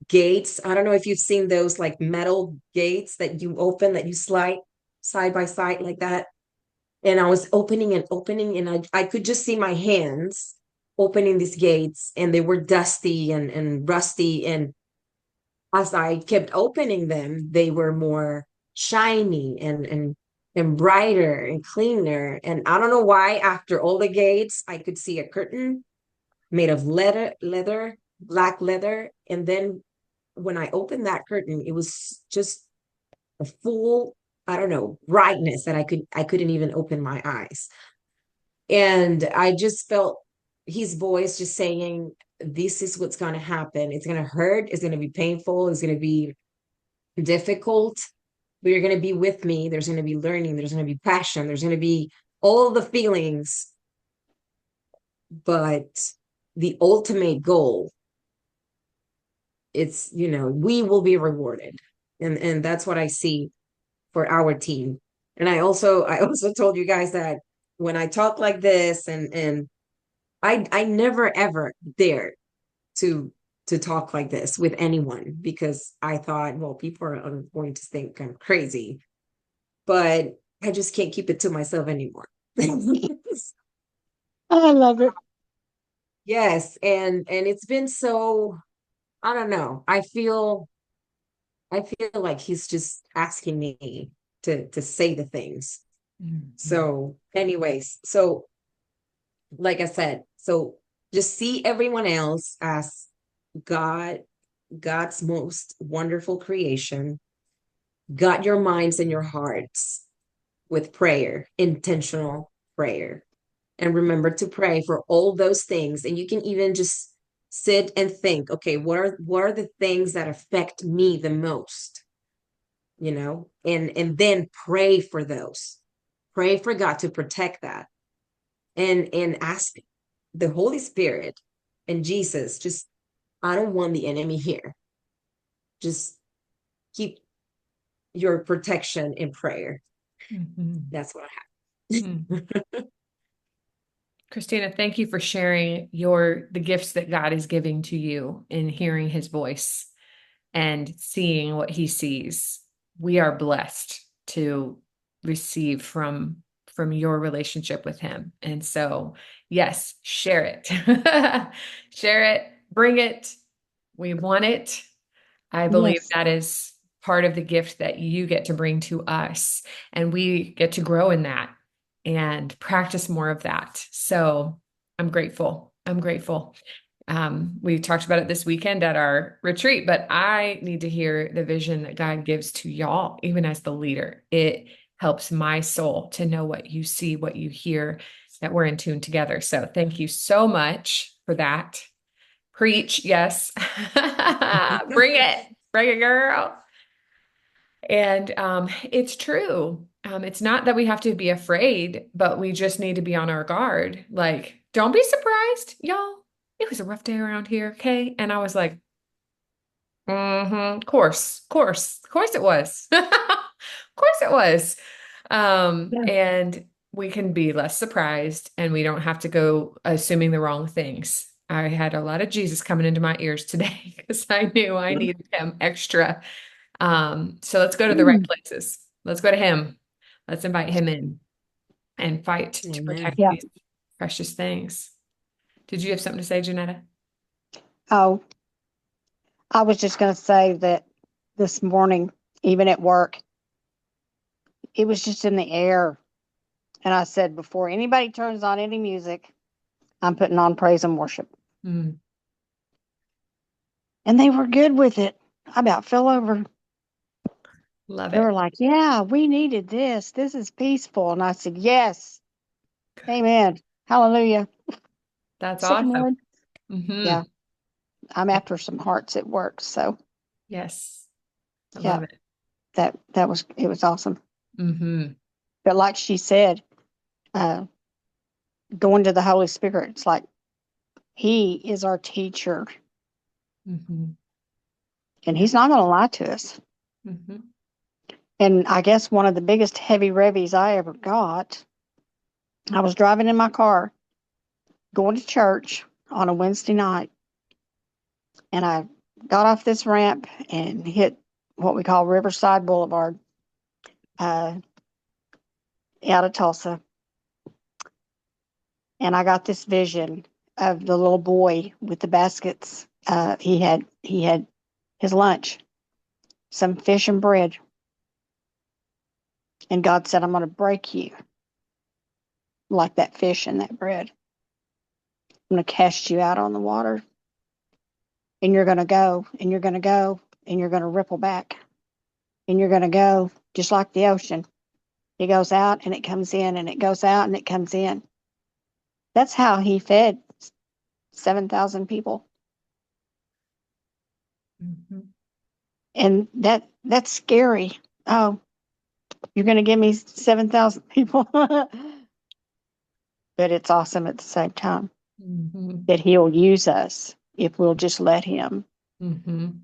gates. I don't know if you've seen those like metal gates that you open, that you slide side by side like that. And I was opening, and I could just see my hands opening these gates, and they were dusty and rusty. And as I kept opening them, they were more shiny and brighter and cleaner. And I don't know why, after all the gates, I could see a curtain made of black leather. And then when I opened that curtain, it was just a full, I don't know, brightness that I couldn't even open my eyes. And I just felt his voice just saying, this is what's going to happen. It's going to hurt. It's going to be painful. It's going to be difficult, but you're going to be with me. There's going to be learning. There's going to be passion. There's going to be all the feelings. But the ultimate goal, it's, we will be rewarded. And that's what I see for our team. And I also told you guys that when I talk like this, and I never ever dared to talk like this with anyone, because I thought, well, people are going to think I'm crazy, but I just can't keep it to myself anymore. I love it. Yes, and it's been so, I don't know. I feel like he's just asking me to say the things. Mhm. So, anyways, so like I said, so just see everyone else as God, God's most wonderful creation. Gut your minds and your hearts with prayer, intentional prayer. And remember to pray for all those things. And you can even just sit and think, okay, what are the things that affect me the most? And then pray for those. Pray for God to protect that. And ask the Holy Spirit and Jesus, just, I don't want the enemy here. Just keep your protection in prayer. Mhm. That's what I Mm. have. Christina, thank you for sharing the gifts that God is giving to you in hearing his voice and seeing what he sees. We are blessed to receive from your relationship with him. And so, yes, share it. Share it, bring it. We want it. I believe Yes. that is part of the gift that you get to bring to us, and we get to grow in that and practice more of that. So I'm grateful. I'm grateful. We talked about it this weekend at our retreat, but I need to hear the vision that God gives to y'all, even as the leader. It helps my soul to know what you see, what you hear, that we're in tune together. So thank you so much for that. Preach, yes. Bring it, girl. And it's true. It's not that we have to be afraid, but we just need to be on our guard. Like, don't be surprised, y'all. It was a rough day around here, okay? And I was like, of course it was. Of course it was. Yeah. And we can be less surprised, and we don't have to go assuming the wrong things. I had a lot of Jesus coming into my ears today because I knew I needed him extra. So let's go to the right Mm. places. Let's go to him. Let's invite him in and fight to protect Amen. Yeah. these precious things. Did you have something to say, Janetta? Oh, I was just going to say that this morning, even at work, it was just in the air. And I said, before anybody turns on any music, I'm putting on praise and worship. Mm, And they were good with it. I about fell over. love They were it. like, yeah, we needed this. This is peaceful. And I said, yes, amen. Hallelujah. That's So, awesome. Lord, Hmm. yeah, I'm after some hearts at work. So, Yes, I yeah, love it. it was awesome. Hmm. But like she said, uh, going to the Holy Spirit, it's like He is our teacher, Mhm. and Yeah. He's not going to lie to us. Mhm. And I guess one of the biggest heavy revies I ever got, I was driving in my car going to church on a Wednesday night, and I got off this ramp and hit what we call Riverside Boulevard, uh, out of Tulsa. And I got this vision of the little boy with the baskets. He had his lunch, some fish and bread, and God said, "I'm going to break you like that fish and that bread. I'm going to cast you out on the water, and you're going to go, and you're going to go, and you're going to ripple back, and you're going to go just like the ocean. It goes out and it comes in, and it goes out and it comes in." That's how He fed 7,000 people, Mhm. and that's scary. Oh, you're going to give me 7,000 people. But it's awesome at the same time Mhm. that He'll use us if we'll just let Him. Mhm.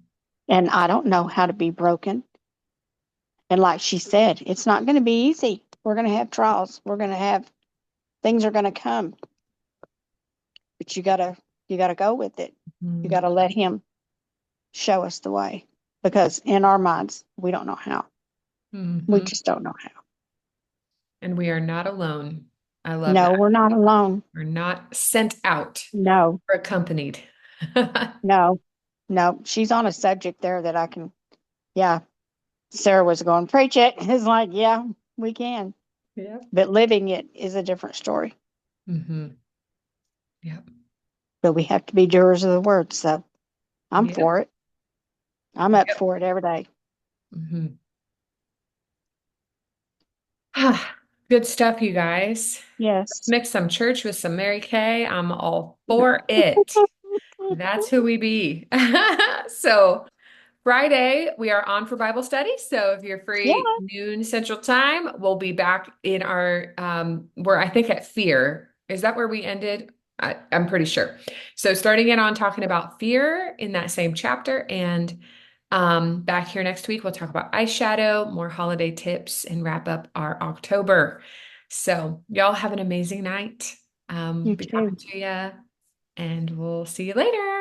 And I don't know how to be broken. And like she said, it's not going to be easy. We're going to have trials. We're going to have things are going to come, but you got to go with it. You got Mhm. to let Him show us the way, because in our minds, we don't know how. We Mhm. just don't know how. And we are not alone. I love No, that. we're not alone. We're not sent out. No, We're accompanied. no, no. She's on a subject there that I can, yeah. Sarah was going, preach it. It's like, yeah, we can. Yep. But living it is a different story. Mhm. Yep. But we have to be doers of the word. So I'm Yep. for it. I'm up Yep. for it every day. Mhm. Good stuff, you guys. Yes. Mix some church with some Mary Kay. I'm all for it. That's who we be. So Friday, we are on for Bible study. So if you're Yeah. free noon Central Time, we'll be back in our we're I think at fear. Is that where we ended? I'm pretty sure. So starting in on talking about fear in that same chapter, and back here next week, we'll talk about eyeshadow, more holiday tips, and wrap up our October. So y'all have an amazing night. You Be too. talking to you, and we'll see you later.